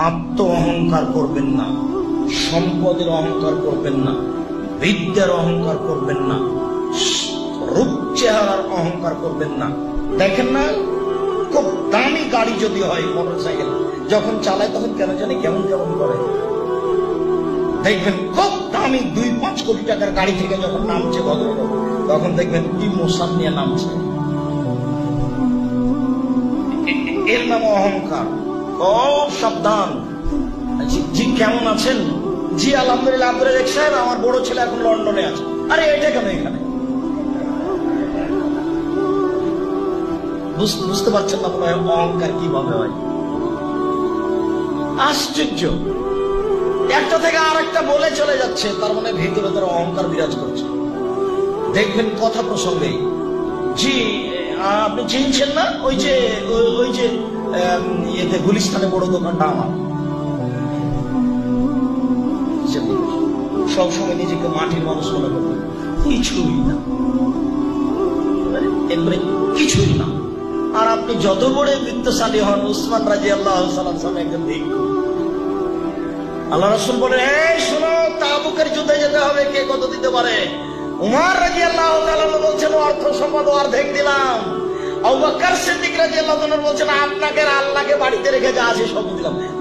আত্ম অহংকার করবেন না, সম্পদের অহংকার করবেন না, বিদ্যার অহংকার করবেন না, রূপ চেহারার অহংকার করবেন না। দেখেন না, খুব দামি গাড়ি যদি হয়, মোটরসাইকেল যখন চালায় তখন কেন জানি কেমন কেমন করে। দেখবেন খুব দামি 2-5 কোটি টাকার গাড়ি থেকে যখন নামছে ভদ্রলোক, তখন দেখবেন ইমোশন নিয়ে নামছে। এর নাম অহংকার। খুব সাবধান। জি কেমন আছেন? জি আলহামদুলিল্লাহ। আব্দুল রাজ্জাক সাহেব, আমার বড় ছেলে এখন লন্ডনে আছে। আরে এটা কেন এখানে? বুঝতে পারছেন না মনে হয় অহংকার কিভাবে হয়। আশ্চর্য, একটা থেকে আর একটা বলে চলে যাচ্ছে, তার মানে ভিতরে তার অহংকার বিরাজ করছে। দেখবেন কথা প্রসঙ্গে, জি আপনি চিনছেন না ওই যে ইয়েতে গুলিস্তানে বড় দোকানটা আমার। সবসময় নিজেকে মাটির মানুষ মনে করতেন, কিছুই না, এরপরে কিছুই না। আর আপনি যত বড় বৃত্তশালী হন, উসমান রাদিয়াল্লাহু সাল্লাম একজন ভিক্ষু। আল্লাহ রাসূল বলে, এই শোনো, তাবুকের যুদ্ধে যেতে হবে, কে কত দিতে পারে? উমর রাদিয়াল্লাহু তাআলা বলছেন, অর্থ সম্পদ অর্ধেক দিলাম। আবু বকর সিদ্দিক রাদিয়াল্লাহু তাআলা বলছেন, আপনাকে আর আল্লাহকে বাড়িতে রেখে যা আছে সব দিলাম।